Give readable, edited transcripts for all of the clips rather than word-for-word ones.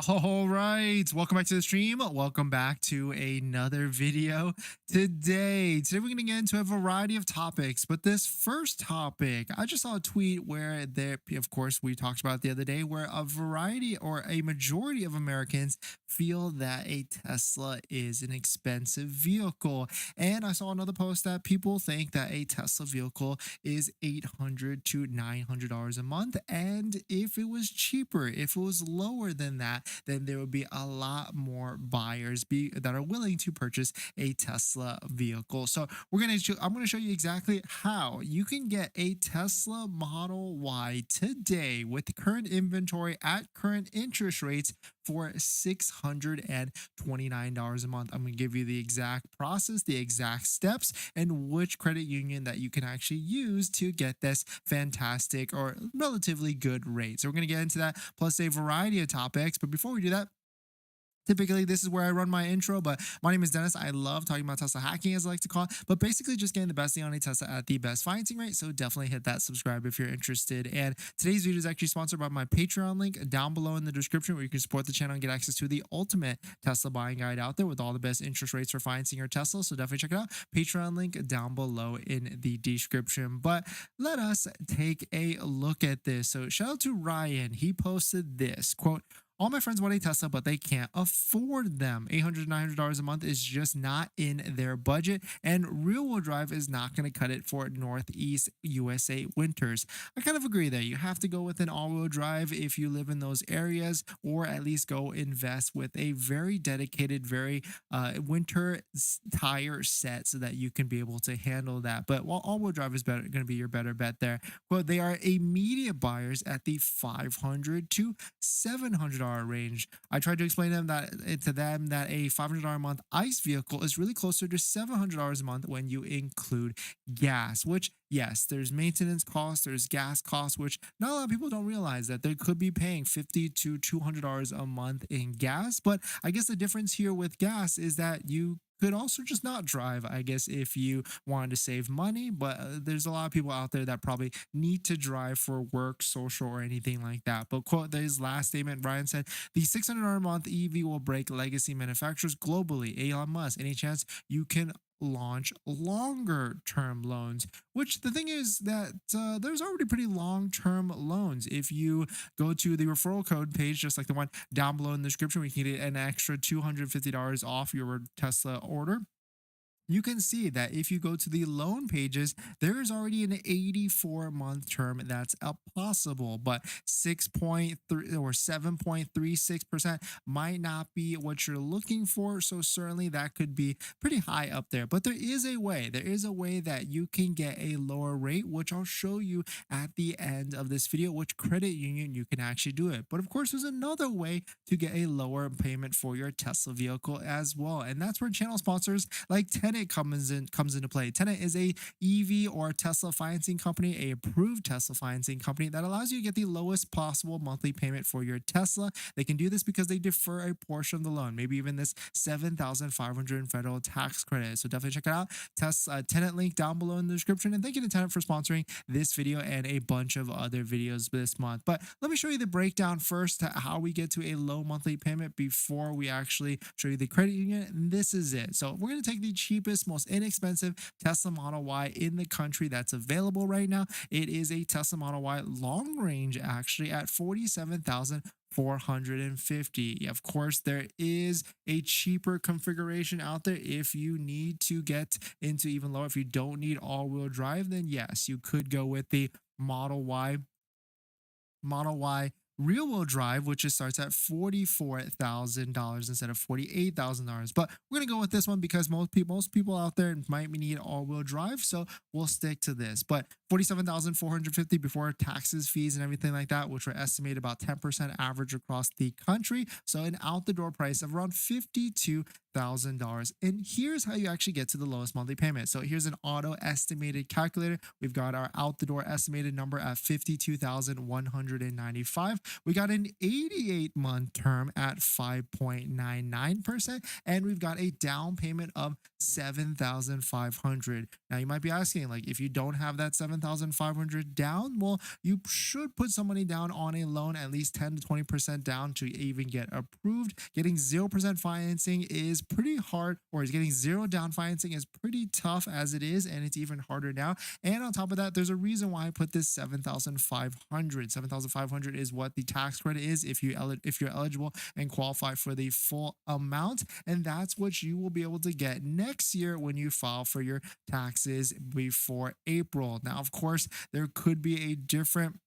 All right, welcome back to the stream. Welcome back to another video. Today we're going to get into a variety of topics, but this first topic, I just saw a tweet where there, of course, we talked about it the other day, where a variety or a majority of Americans feel that a Tesla is an expensive vehicle. And I saw another post that people think that a Tesla vehicle is $800 to $900 a month. And if it was cheaper, if it was lower than that, then there would be a lot more buyers that are willing to purchase a Tesla vehicle. So I'm gonna show you exactly how you can get a Tesla Model Y today with current inventory at current interest rates for $629 a month. I'm going to give you the exact process, the exact steps, and which credit union that you can actually use to get this fantastic or relatively good rate. So we're going to get into that, plus a variety of topics. But before we do that, typically, this is where I run my intro, but my name is Dennis. I love talking about Tesla hacking, as I like to call it, but basically just getting the best deal on a Tesla at the best financing rate. So definitely hit that subscribe if you're interested. And today's video is actually sponsored by my Patreon link down below in the description, where you can support the channel and get access to the ultimate Tesla buying guide out there with all the best interest rates for financing your Tesla. So definitely check it out. Patreon link down below in the description. But let us take a look at this. So shout out to Ryan. He posted this quote: "All my friends want a Tesla, but they can't afford them. $800 to $900 a month is just not in their budget, and rear-wheel drive is not going to cut it for Northeast USA winters." I kind of agree there. You have to go with an all-wheel drive if you live in those areas, or at least go invest with a very dedicated, very winter tire set so that you can be able to handle that. But while all-wheel drive is going to be your better bet there, well, they are immediate buyers at the $500 to $700 range. I tried to explain to them that a $500 a month ICE vehicle is really closer to $700 a month when you include gas, which, yes, there's maintenance costs, there's gas costs, which not a lot of people don't realize that they could be paying $50 to $200 a month in gas. But I guess the difference here with gas is that you could also just not drive, I guess, if you wanted to save money. But there's a lot of people out there that probably need to drive for work, social, or anything like that. But quote his last statement, Ryan said, "The $600 a month EV will break legacy manufacturers globally. Elon Musk, any chance you can launch longer term loans?" Which the thing is that there's already pretty long term loans. If you go to the referral code page, just like the one down below in the description, we can get an extra $250 off your Tesla order. You can see that if you go to the loan pages, there is already an 84-month term that's possible, but 6.3 or 7.36% might not be what you're looking for. So certainly that could be pretty high up there. But there is a way. There is a way that you can get a lower rate, which I'll show you at the end of this video, which credit union you can actually do it. But of course, there's another way to get a lower payment for your Tesla vehicle as well. And that's where channel sponsors like Tenet comes into play. Tenet is a EV or Tesla financing company, a approved Tesla financing company that allows you to get the lowest possible monthly payment for your Tesla. They can do this because they defer a portion of the loan, maybe even this $7,500 in federal tax credit. So definitely check it out. Tenet link down below in the description. And thank you to Tenet for sponsoring this video and a bunch of other videos this month. But let me show you the breakdown first to how we get to a low monthly payment before we actually show you the credit union. And this is it. So we're going to take the cheapest, most inexpensive Tesla Model Y in the country that's available right now. It is a Tesla Model Y long range, actually, at $47,450. Of course, there is a cheaper configuration out there. If you need to get into even lower, if you don't need all-wheel drive, then yes, you could go with the Model Y rear-wheel drive, which just starts at $44,000 instead of $48,000. But we're gonna go with this one because most people out there might need all-wheel drive, so we'll stick to this. But $47,450 before taxes, fees, and everything like that, which were estimated about 10% average across the country. So an out-the-door price of around $52,000 $4,000. And here's how you actually get to the lowest monthly payment. So here's an auto estimated calculator. We've got our out the door estimated number at 52,195. We got an 88-month term at 5.99%, and we've got a down payment of 7,500. Now you might be asking, like, if you don't have that 7,500 down, well, you should put some money down on a loan, at least 10 to 20% down to even get approved. Getting 0% financing is pretty hard, or is getting zero down financing is pretty tough as it is, and it's even harder now. And on top of that, there's a reason why I put this 7,500. 7,500 is what the tax credit is if you're eligible and qualify for the full amount, and that's what you will be able to get next year when you file for your taxes before April. Now, of course, there could be a different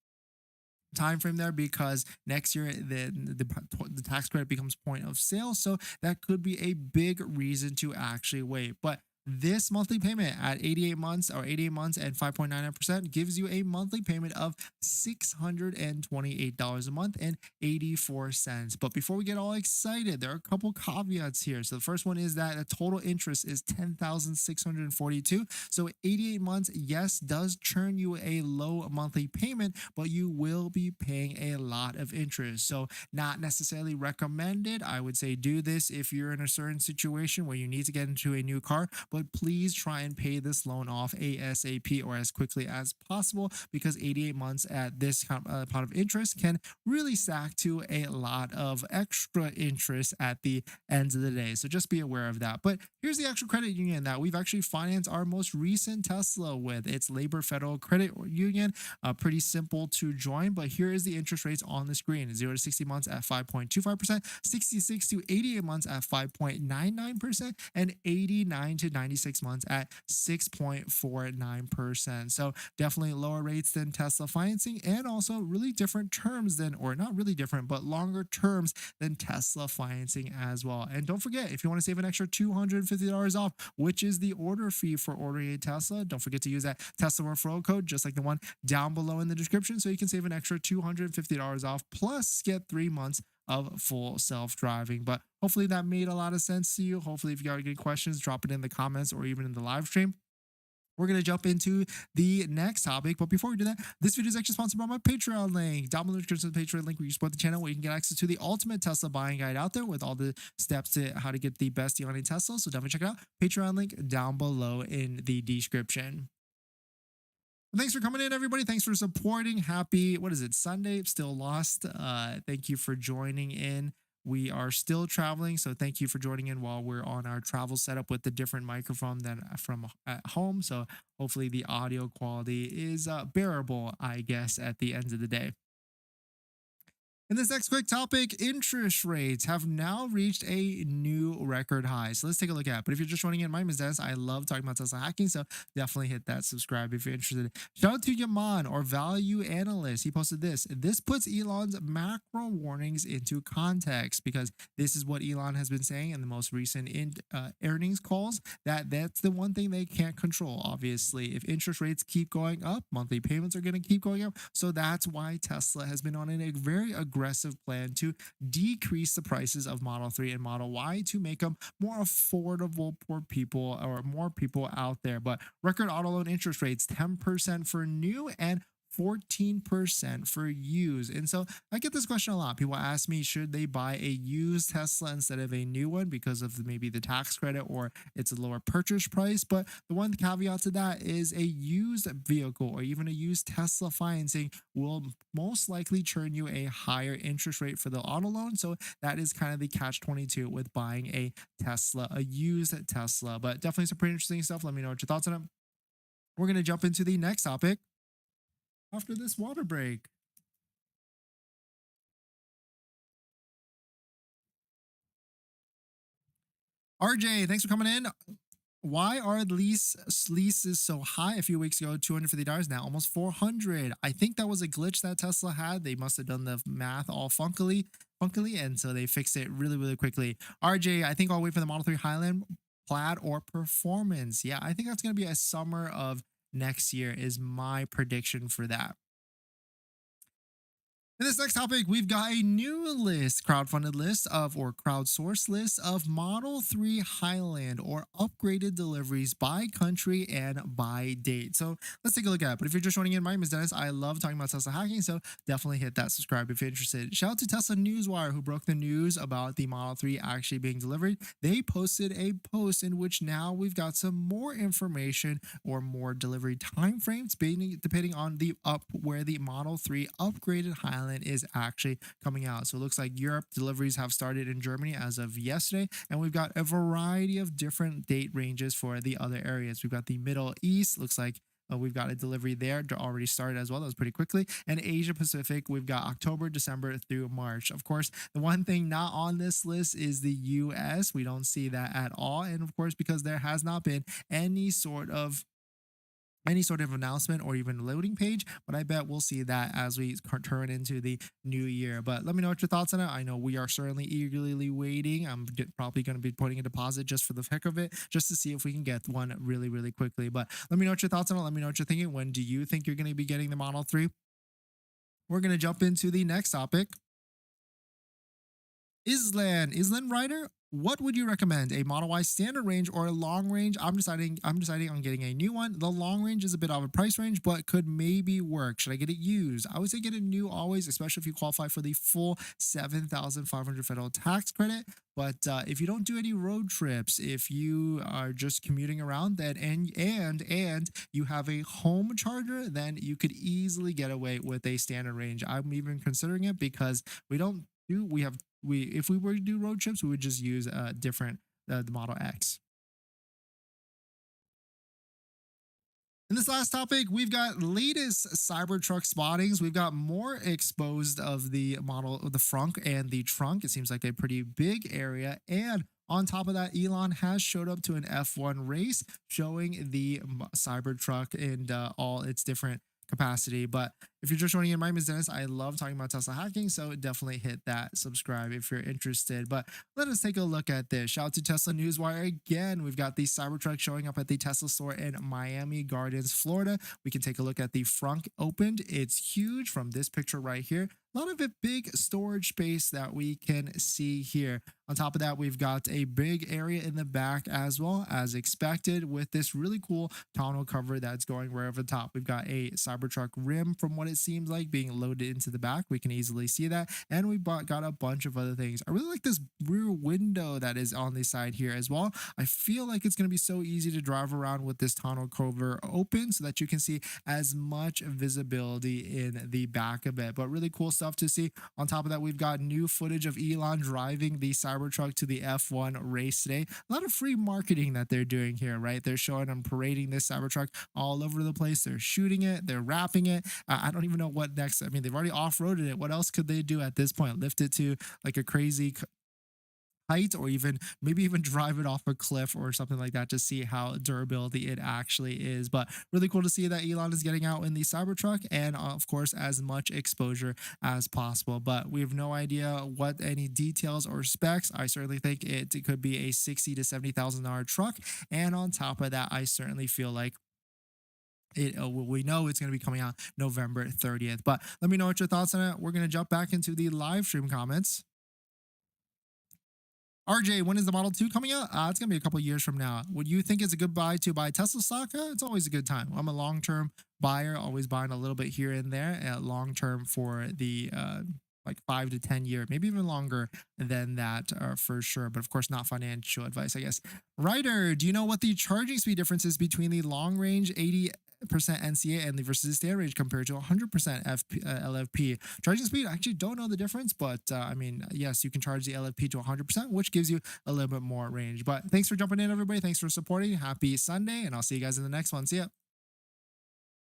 time frame there because next year the tax credit becomes point of sale, so that could be a big reason to actually wait. But this monthly payment at 88 months or 88 months and 5.99% gives you a monthly payment of $628 a month and 84 cents. But before we get all excited, there are a couple caveats here. So the first one is that the total interest is 10,642. So 88 months, yes, does churn you a low monthly payment, but you will be paying a lot of interest. So not necessarily recommended. I would say do this if you're in a certain situation where you need to get into a new car, but please try and pay this loan off ASAP or as quickly as possible, because 88 months at this amount of interest can really stack to a lot of extra interest at the end of the day. So just be aware of that. But here's the actual credit union that we've actually financed our most recent Tesla with. It's Labor Federal Credit Union. Pretty simple to join, but here is the interest rates on the screen: 0 to 60 months at 5.25%, 66 to 88 months at 5.99%, and 89 to 96 months at 6.49%. So definitely lower rates than Tesla financing, and also really different terms than, or not really different, but longer terms than Tesla financing as well. And don't forget, if you want to save an extra $250 off, which is the order fee for ordering a Tesla, don't forget to use that Tesla referral code, just like the one down below in the description, so you can save an extra $250 off, plus get 3 months of full self-driving. But hopefully that made a lot of sense to you. Hopefully, if you got any questions, drop it in the comments or even in the live stream. We're going to jump into the next topic. But before we do that, this video is actually sponsored by my Patreon link. Down below in the description of the Patreon link where you support the channel, where you can get access to the ultimate Tesla buying guide out there with all the steps to how to get the best deal on a Tesla. So definitely check it out. Patreon link down below in the description. Thanks for coming in, everybody. Thanks for supporting. Happy, what is it, Sunday? Still lost. Thank you for joining in. We are still traveling, so thank you for joining in while we're on our travel setup with the different microphone than from at home. So hopefully the audio quality is bearable, I guess, at the end of the day. In this next quick topic, interest rates have now reached a new record high. So let's take a look at it. But if you're just joining in, my name is Dennis. I love talking about Tesla hacking, so definitely hit that subscribe if you're interested. Shout out to Yaman, or value analyst. He posted this. This puts Elon's macro warnings into context, because this is what Elon has been saying in the most recent earnings calls, that's the one thing they can't control. Obviously, if interest rates keep going up, monthly payments are going to keep going up. So that's why Tesla has been on a very aggressive plan to decrease the prices of Model 3 and Model Y to make them more affordable for people, or more people out there. But record auto loan interest rates, 10% for new and 14% for used. And so I get this question a lot. People ask me, should they buy a used Tesla instead of a new one because of maybe the tax credit or it's a lower purchase price? But the one caveat to that is a used vehicle or even a used Tesla financing will most likely churn you a higher interest rate for the auto loan. So that is kind of the catch-22 with buying a Tesla, a used Tesla. But definitely some pretty interesting stuff. Let me know what your thoughts on it. We're going to jump into the next topic after this water break. RJ, thanks for coming in. Why are leases so high? A few weeks ago, $250, now almost $400. I think that was a glitch that Tesla had. They must have done the math all funkily, and so they fixed it really quickly. RJ, I think I'll wait for the Model 3 Highland, Plaid, or Performance. Yeah, I think that's going to be a summer of next year is my prediction for that. In this next topic, we've got a new list, crowdfunded list of, or crowdsourced list of Model 3 Highland or upgraded deliveries by country and by date. So let's take a look at it. But if you're just joining in, my name is Dennis. I love talking about Tesla hacking, so definitely hit that subscribe if you're interested. Shout out to Tesla Newswire, who broke the news about the Model 3 actually being delivered. They posted a post in which now we've got some more information or more delivery timeframes, depending on the up where the Model 3 upgraded Highland is actually coming out. So it looks like Europe deliveries have started in Germany as of yesterday, and we've got a variety of different date ranges for the other areas. We've got the Middle East, looks like we've got a delivery there already started as well. That was pretty quickly. And Asia Pacific, we've got October, December through March. Of course, the one thing not on this list is the US. We don't see that at all. And of course, because there has not been any sort of announcement or even loading page, but I bet we'll see that as we turn into the new year. But let me know what your thoughts on it. I know we are certainly eagerly waiting. I'm probably going to be putting a deposit just for the heck of it, just to see if we can get one really quickly. But let me know what your thoughts on it. Let me know what you're thinking. When do you think you're going to be getting the Model 3? We're going to jump into the next topic. Island Rider, what would you recommend? A Model Y standard range or a long range? I'm deciding on getting a new one. The long range is a bit of a price range, but could maybe work. Should I get it used? I would say get a new always, especially if you qualify for the full 7,500 federal tax credit. But if you don't do any road trips, if you are just commuting around, then and you have a home charger, then you could easily get away with a standard range. I'm even considering it because we don't do we have we if we were to do road trips, we would just use different the Model X. In this last topic, we've got latest Cybertruck spottings. We've got more exposed of the model of the frunk and the trunk. It seems like a pretty big area. And on top of that, Elon has showed up to an F1 race showing the Cybertruck and all its different capacity. But if you're just joining in, my name is Dennis. I love talking about Tesla hacking, so definitely hit that subscribe if you're interested. But let us take a look at this. Shout out to Tesla Newswire again. We've got the Cybertruck showing up at the Tesla store in Miami Gardens, Florida. We can take a look at the front opened. It's huge from this picture right here. A lot of it big storage space that we can see here. On top of that, we've got a big area in the back as well, as expected, with this really cool tonneau cover that's going right over the top. We've got a Cybertruck rim from what it seems like being loaded into the back. We can easily see that. And we got a bunch of other things. I really like this rear window that is on the side here as well. I feel like it's going to be so easy to drive around with this tonneau cover open so that you can see as much visibility in the back of it. But really cool stuff to see. On top of that, we've got new footage of Elon driving the Cybertruck to the F1 race today. A lot of free marketing that they're doing here, right? They're showing and parading this Cybertruck all over the place. They're shooting it, they're wrapping it. I don't even know what next. I mean, they've already off-roaded it. What else could they do at this point? Lift it to like a crazy height, or even maybe even drive it off a cliff or something like that to see how durability it actually is. But really cool to see that Elon is getting out in the Cybertruck, and of course as much exposure as possible. But we have no idea what any details or specs. I certainly think it could be a 60 to $70,000 truck, and on top of that, I certainly feel like we know it's going to be coming out November 30th. But let me know what your thoughts on it. We're going to jump back into the live stream comments. RJ, when is the Model 2 coming out? It's going to be a couple years from now. Would you think it's a good buy to buy Tesla stock? It's always a good time. I'm a long-term buyer, always buying a little bit here and there, long-term for the like 5 to 10 year, maybe even longer than that for sure. But of course, not financial advice, I guess. Ryder, do you know what the charging speed difference is between the long range 80% NCA and the versus standard range compared to 100% LFP charging speed? I actually don't know the difference, but I mean, yes, you can charge the LFP to 100%, which gives you a little bit more range. But thanks for jumping in, everybody. Thanks for supporting. Happy Sunday, and I'll see you guys in the next one. See ya.